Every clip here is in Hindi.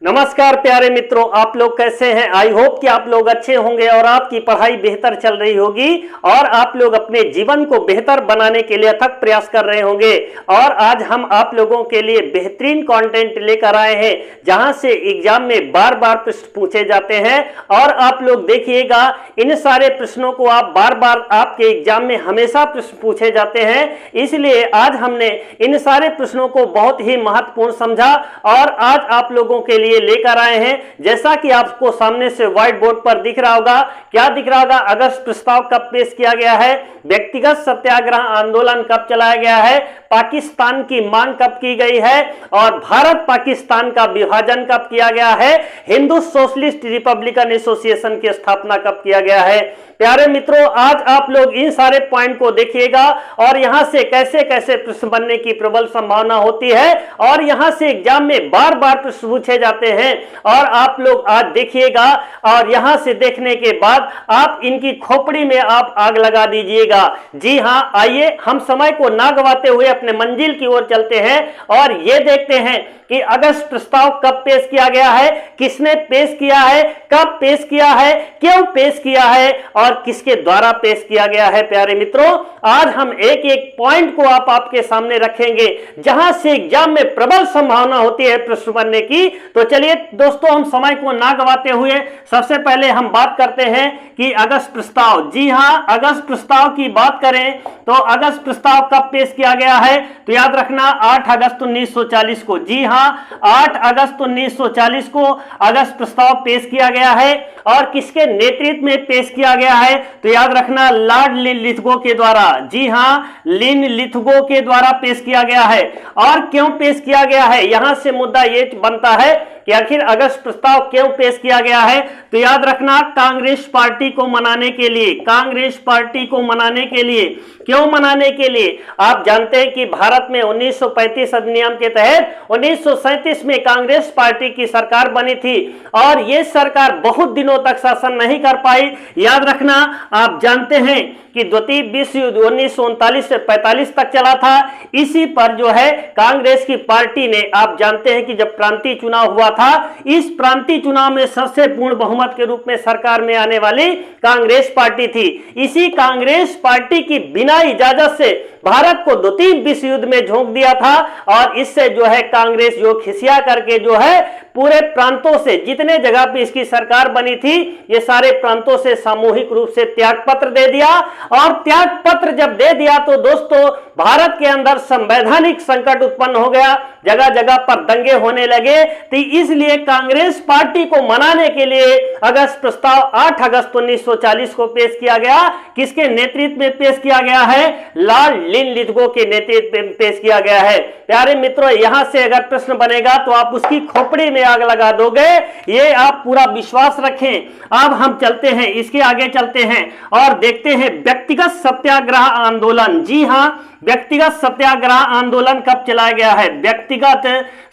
नमस्कार प्यारे मित्रों, आप लोग कैसे हैं। आई होप कि आप लोग अच्छे होंगे और आपकी पढ़ाई बेहतर चल रही होगी और आप लोग अपने जीवन को बेहतर बनाने के लिए अथक प्रयास कर रहे होंगे। और आज हम आप लोगों के लिए बेहतरीन कंटेंट लेकर आए हैं जहां से एग्जाम में बार बार प्रश्न पूछे जाते हैं और आप लोग देखिएगा इन सारे प्रश्नों को आप बार बार आपके एग्जाम में हमेशा प्रश्न पूछे जाते हैं, इसलिए आज हमने इन सारे प्रश्नों को बहुत ही महत्वपूर्ण समझा और आज आप लोगों के लिए लेकर आए हैं। जैसा कि आपको सामने से व्हाइट बोर्ड पर दिख रहा होगा, क्या दिख रहा होगा, अगस्त प्रस्ताव कब पेश किया गया है, व्यक्तिगत सत्याग्रह आंदोलन कब चलाया गया है, पाकिस्तान की मांग कब की गई है और भारत पाकिस्तान का विभाजन कब किया गया है, हिंदू सोशलिस्ट रिपब्लिकन एसोसिएशन की स्थापना कब किया गया है। प्यारे मित्रों, आज आप लोग इन सारे पॉइंट को देखिएगा और यहां से कैसे कैसे प्रश्न बनने की प्रबल संभावना होती है और यहां से एग्जाम में बार बार प्रश्न पूछे जाते हैं और आप लोग आज देखिएगा और यहां से देखने के बाद आप इनकी खोपड़ी में आप आग लगा दीजिएगा। जी हां, आइए हम समय को ना गवाते हुए अपने मंजिल की ओर चलते हैं और ये देखते हैं कि अगस्त प्रस्ताव कब पेश किया गया है, किसने पेश किया है, कब पेश किया है, क्यों पेश किया है और किसके द्वारा पेश किया गया है। प्यारे मित्रों, आज हम एक एक पॉइंट को आपके सामने रखेंगे जहां से एग्जाम में प्रबल संभावना होती है प्रश्न बनने की। तो चलिए दोस्तों, हम समय को ना गवाते हुए सबसे पहले हम बात करते हैं कि अगस्त प्रस्ताव। जी हां, अगस्त प्रस्ताव की बात करें तो अगस्त प्रस्ताव कब पेश किया गया है, तो याद रखना 8 अगस्त 1940 को। जी हां, 8 अगस्त 1940 को अगस्त प्रस्ताव पेश किया गया है और किसके नेतृत्व में पेश किया गया है, तो याद रखना लॉर्ड लिथगो के द्वारा। जी हां, लिथगो के द्वारा पेश किया गया है। और क्यों पेश किया गया है, यहां से मुद्दा ये बनता है कि आखिर अगस्त प्रस्ताव क्यों पेश किया गया है, तो याद रखना कांग्रेस पार्टी को मनाने के लिए। कांग्रेस पार्टी को मनाने के लिए, क्यों मनाने के लिए, आप जानते हैं कि भारत में 1935 अधिनियम के तहत 1937 में कांग्रेस पार्टी की सरकार बनी थी और यह सरकार बहुत दिनों तक शासन नहीं कर पाई। याद रखना, आप जानते हैं कि द्वितीय विश्व युद्ध 1939 से 45 तक चला था। इसी पर जो है कांग्रेस की पार्टी ने, आप जानते हैं कि जब प्रांतीय चुनाव हुआ था, इस प्रांतीय चुनाव में सबसे पूर्ण बहुमत के रूप में सरकार में आने वाली कांग्रेस पार्टी थी। इसी कांग्रेस पार्टी की बिना इजाजत से भारत को द्वितीय विश्व युद्ध में झोंक दिया था और इससे जो है कांग्रेस जो खिसिया करके जो है पूरे प्रांतों से, जितने जगह पे इसकी सरकार बनी थी, ये सारे प्रांतों से सामूहिक रूप से त्याग पत्र दे दिया और त्याग पत्र जब दे दिया तो दोस्तों भारत के अंदर संवैधानिक संकट उत्पन्न हो गया, जगह जगह पर दंगे होने लगे। तो इसलिए कांग्रेस पार्टी को मनाने के लिए अगस्त प्रस्ताव 8 अगस्त 1940 को पेश किया गया। किसके नेतृत्व में पेश किया गया है, लॉर्ड लिथगो के नेतृत्व में पेश किया गया है। प्यारे मित्रों, यहां से अगर प्रश्न बनेगा तो आप उसकी खोपड़ी में आग लगा दोगे, ये आप पूरा विश्वास रखें। अब हम चलते हैं, इसके आगे चलते हैं और देखते हैं व्यक्तिगत सत्याग्रह आंदोलन। जी हां, व्यक्तिगत सत्याग्रह आंदोलन कब चलाया गया है, व्यक्तिगत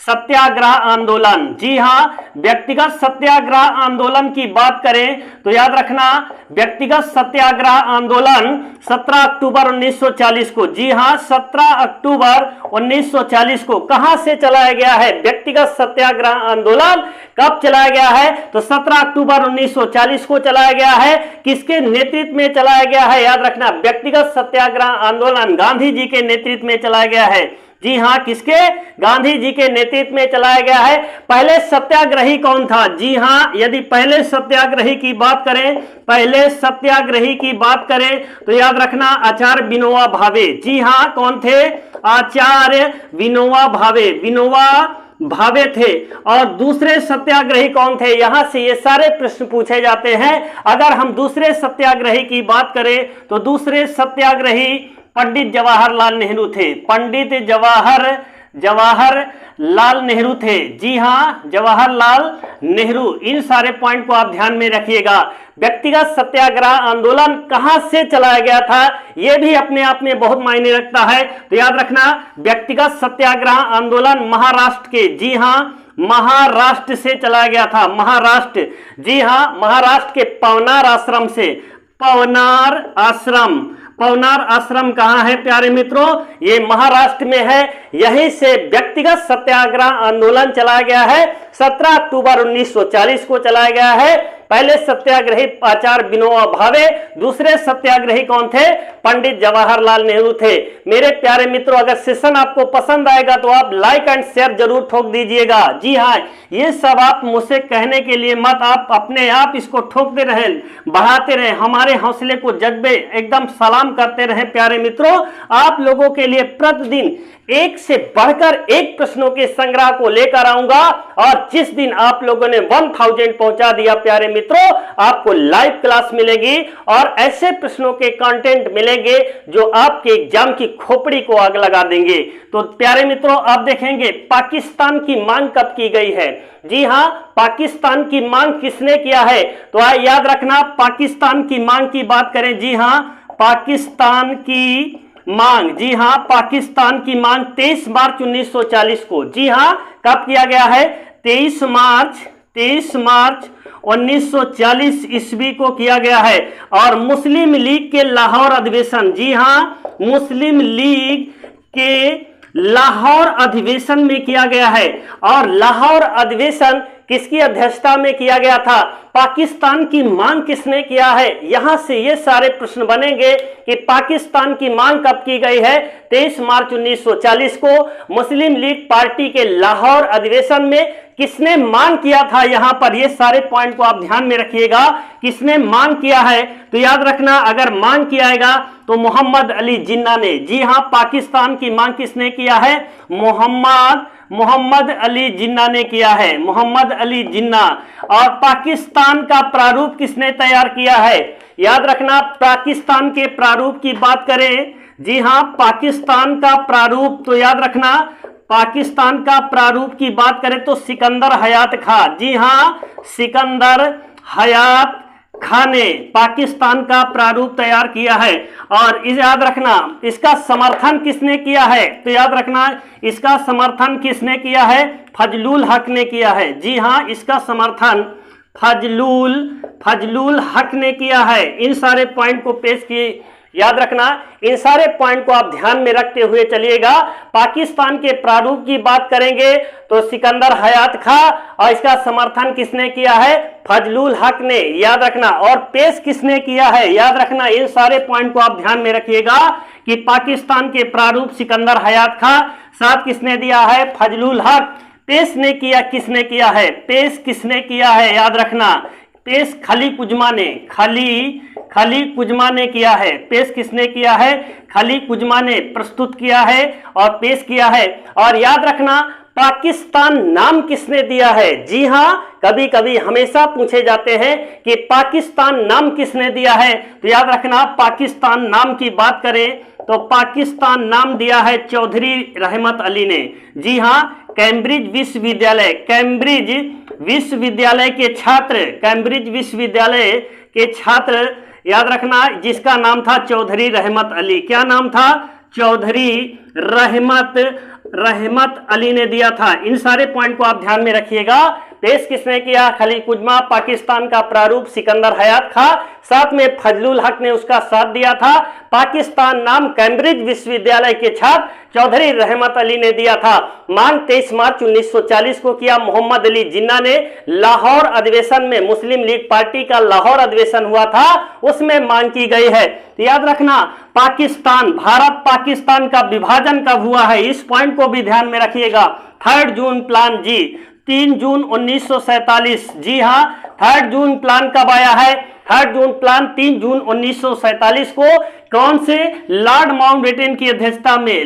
सत्याग्रह आंदोलन। जी हां, व्यक्तिगत सत्याग्रह आंदोलन की बात करें तो याद रखना व्यक्तिगत सत्याग्रह आंदोलन 17 अक्टूबर 1940 को। जी हां, 17 अक्टूबर 1940 को कहां से चलाया गया है, व्यक्तिगत सत्याग्रह आंदोलन कब चलाया गया है, तो 17 अक्टूबर 1940 को चलाया गया है। किसके नेतृत्व में चलाया गया है, याद रखना व्यक्तिगत सत्याग्रह आंदोलन गांधी जी के नेतृत्व में चलाया गया है। जी हां, किसके, गांधी जी के नेतृत्व में चलाया गया है। पहले सत्याग्रही कौन था, जी हां, यदि पहले सत्याग्रही की बात करें, पहले सत्याग्रही की बात करें तो याद रखना आचार्य विनोबा भावे। जी हां, कौन थे, आचार्य विनोबा भावे, विनोबा भावे थे। और दूसरे सत्याग्रही कौन थे, यहां से ये सारे प्रश्न पूछे जाते हैं। अगर हम दूसरे सत्याग्रही की बात करें तो दूसरे सत्याग्रही पंडित जवाहरलाल नेहरू थे। पंडित जवाहरलाल नेहरू थे। जी हां, जवाहरलाल नेहरू। इन सारे पॉइंट को आप ध्यान में रखिएगा। व्यक्तिगत सत्याग्रह आंदोलन कहां से चलाया गया था, यह भी अपने आप में बहुत मायने रखता है। तो याद रखना व्यक्तिगत सत्याग्रह आंदोलन महाराष्ट्र के, जी हां, महाराष्ट्र से चलाया गया था। महाराष्ट्र, जी हां, महाराष्ट्र के पवनार आश्रम से, पवनार आश्रम, पवनार आश्रम कहाँ है प्यारे मित्रों? ये महाराष्ट्र में है। यहीं से व्यक्तिगत सत्याग्रह आंदोलन चलाया गया है। 17 अक्टूबर 1940 को चलाया गया है। पहले सत्याग्रही आचार्य विनोबा भावे, दूसरे सत्याग्रही कौन थे? पंडित जवाहरलाल नेहरू थे। मेरे प्यारे मित्रों, अगर सेशन आपको पसंद आएगा तो आप लाइक एंड शेयर जरूर ठोक दीजिएगा। जी हाँ, ये सब आप मुझसे कहने के लिए मत, आप अपने आप इसको ठोकते रहे, बढ़ाते रहे, हमारे हौसले को जज्बे एकदम सलाम करते रहे। प्यारे मित्रों, आप लोगों के लिए प्रतिदिन एक से बढ़कर एक प्रश्नों के संग्रह को लेकर आऊंगा, और जिस दिन आप लोगों ने 1000 पहुंचा दिया प्यारे मित्रों, आपको लाइव क्लास मिलेगी और ऐसे प्रश्नों के कंटेंट मिलेंगे जो आपके एग्जाम की खोपड़ी को आग लगा देंगे। तो प्यारे मित्रों, आप देखेंगे पाकिस्तान की मांग कब की गई है? जी हां, पाकिस्तान की मांग किसने किया है? तो याद रखना, पाकिस्तान की मांग की बात करें, जी हां, पाकिस्तान की मांग, जी हां, पाकिस्तान की मांग 23 मार्च 1940 को, जी हां, कब किया गया है? 23 मार्च 1940 ईस्वी को किया गया है। और मुस्लिम लीग के लाहौर अधिवेशन, जी हां, मुस्लिम लीग के लाहौर अधिवेशन में किया गया है। और लाहौर अधिवेशन किसकी अध्यक्षता में किया गया था? पाकिस्तान की मांग किसने किया है? यहां से ये सारे प्रश्न बनेंगे कि पाकिस्तान की मांग कब की गई है? 23 मार्च 1940 को मुस्लिम लीग पार्टी के लाहौर अधिवेशन में किसने मांग किया था? यहां पर ये सारे पॉइंट को आप ध्यान में रखिएगा, किसने मांग किया है? तो याद रखना, अगर मांग किया तो मोहम्मद अली जिन्ना ने। जी हां, पाकिस्तान की मांग किसने किया है? मोहम्मद अली जिन्ना ने किया है, मोहम्मद अली जिन्ना। और पाकिस्तान का प्रारूप किसने तैयार किया है? याद रखना, पाकिस्तान के प्रारूप की बात करें, जी हां, पाकिस्तान का प्रारूप, तो याद रखना, पाकिस्तान का प्रारूप की बात करें तो सिकंदर हयात खां, जी हां, सिकंदर हयात खां ने पाकिस्तान का प्रारूप तैयार किया है। और इसे याद रखना, इसका समर्थन किसने किया है? तो याद रखना, इसका समर्थन किसने किया है? फजलुल हक ने किया है। जी हां, इसका समर्थन फजलुल हक ने किया है। इन सारे पॉइंट को पेश किए, याद रखना, इन सारे पॉइंट को आप ध्यान में रखते हुए चलिएगा। पाकिस्तान के प्रारूप की बात करेंगे तो सिकंदर हयात खां, और इसका समर्थन किसने किया है? फजलुल हक ने, याद रखना। और पेश किसने किया है? याद रखना, इन सारे पॉइंट को आप ध्यान में रखिएगा कि पाकिस्तान के प्रारूप सिकंदर हयात खां, साथ किसने दिया है? फजलुल हक। पेश ने किया, किसने किया है? पेश किसने किया है? याद रखना, पेश खली कुजमा ने, खली कुजमा ने किया है। पेश किसने किया है? खली कुजमा ने प्रस्तुत किया है और पेश किया है। और याद रखना, पाकिस्तान नाम किसने दिया है? जी हां, कभी कभी हमेशा पूछे जाते हैं कि पाकिस्तान नाम किसने दिया है। तो याद रखना, पाकिस्तान नाम की बात करें तो पाकिस्तान नाम दिया है चौधरी रहमत अली ने। जी हां, कैम्ब्रिज विश्वविद्यालय के छात्र, याद रखना, जिसका नाम था चौधरी रहमत अली। क्या नाम था? चौधरी रहमत अली ने दिया था। इन सारे पॉइंट को आप ध्यान में रखिएगा। पेश किसने किया? खली कुजमा। पाकिस्तान का प्रारूप सिकंदर हयात खां, साथ में फजलुल हक ने उसका साथ दिया था। पाकिस्तान नाम कैम्ब्रिज विश्वविद्यालय के छात्र चौधरी रहमत अली ने दिया था। मांग 23 मार्च 1940 को किया मोहम्मद अली जिन्ना ने। लाहौर अधिवेशन में, मुस्लिम लीग पार्टी का लाहौर अधिवेशन हुआ था, उसमें मांग की गई है। तो याद रखना, भारत पाकिस्तान का विभाजन कब हुआ है? इस पॉइंट को भी ध्यान में रखिएगा। 3 जून प्लान, जी 3 जून 1947। जी हां, 3 जून प्लान कब आया है? 3 जून प्लान 3 जून 1947 को कौन से? लॉर्ड माउंटबेटन की अध्यक्षता में,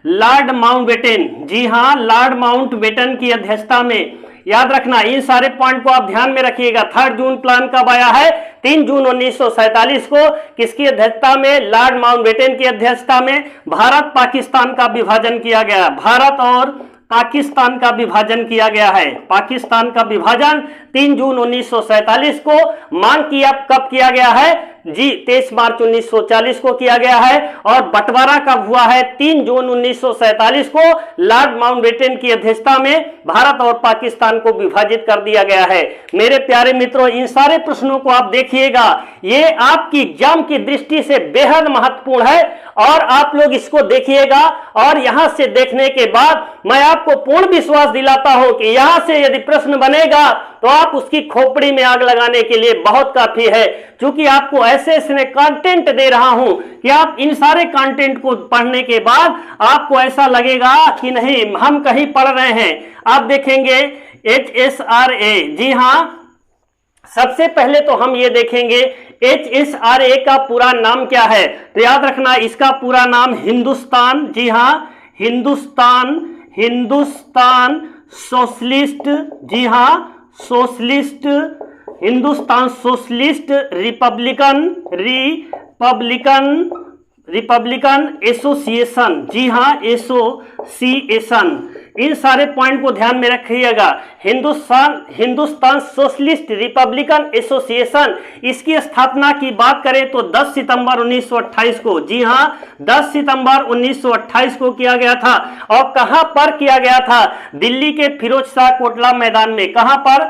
लॉर्ड माउंटबेटन, जी हां, लॉर्ड माउंटबेटन की अध्यक्षता में। याद रखना, इन सारे पॉइंट को आप ध्यान में रखिएगा। 3 जून प्लान कब आया है? 3 जून 1947 को। किसकी अध्यक्षता में? लॉर्ड माउंटबेटन की अध्यक्षता में। भारत पाकिस्तान का विभाजन किया गया। भारत और पाकिस्तान का विभाजन किया गया है। पाकिस्तान का विभाजन 3 जून 1947 को। मांग किया, कब किया गया है? जी 23 मार्च 1940 को किया गया है। और बंटवारा कब हुआ है? 3 जून 1947 को लॉर्ड माउंटबेटन की अध्यक्षता में भारत और पाकिस्तान को विभाजित कर दिया गया है। मेरे प्यारे मित्रों, इन सारे प्रश्नों को आप देखिएगा, ये आपकी एग्जाम की दृष्टि से बेहद महत्वपूर्ण है और आप लोग इसको देखिएगा। और यहां से देखने के बाद मैं आपको पूर्ण विश्वास दिलाता हूं कि यहां से यदि प्रश्न बनेगा तो आप उसकी खोपड़ी में आग लगाने के लिए बहुत काफी है, क्योंकि आपको ऐसे ऐसे कंटेंट दे रहा हूं कि आप इन सारे कंटेंट को पढ़ने के बाद आपको ऐसा लगेगा कि नहीं हम कहीं पढ़ रहे हैं। आप देखेंगे HSRA, जी हां, सबसे पहले तो हम ये देखेंगे HSRA का पूरा नाम क्या है। तो याद रखना इसका पूरा नाम हिंदुस्तान, जी हां, हिंदुस्तान सोशलिस्ट, जी हां, socialist, Hindustan socialist republican association, जी हां, एसोसिएशन। इन सारे पॉइंट को ध्यान में रखिएगा। हिंदुस्तान सोशलिस्ट रिपब्लिकन एसोसिएशन, इसकी स्थापना की बात करें तो 10 सितंबर 1928 को, जी हां, 10 सितंबर 1928 को किया गया था। और कहां पर किया गया था? दिल्ली के फिरोज शाह कोटला मैदान में। कहां पर?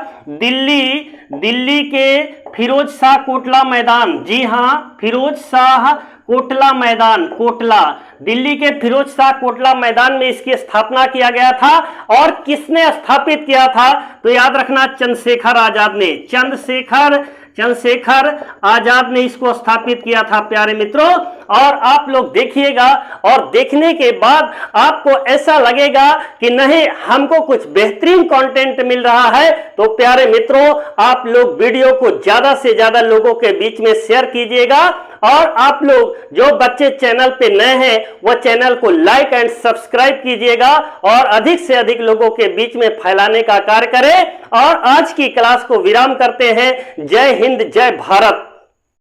दिल्ली के फिरोज शाह कोटला मैदान, जी हां, फिरोज शाह कोटला मैदान, कोटला, दिल्ली के फिरोज शाह कोटला मैदान में इसकी स्थापना किया गया था। और किसने स्थापित किया था? तो याद रखना चंद्रशेखर आजाद ने, चंद्रशेखर आजाद ने इसको स्थापित किया था प्यारे मित्रों। और आप लोग देखिएगा और देखने के बाद आपको ऐसा लगेगा कि नहीं हमको कुछ बेहतरीन कंटेंट मिल रहा है। तो प्यारे मित्रों, आप लोग वीडियो को ज्यादा से ज्यादा लोगों के बीच में शेयर कीजिएगा। और आप लोग जो बच्चे चैनल पे नए हैं वो चैनल को लाइक एंड सब्सक्राइब कीजिएगा और अधिक से अधिक लोगों के बीच में फैलाने का कार्य करें। और आज की क्लास को विराम करते हैं। जय हिंद, जय भारत।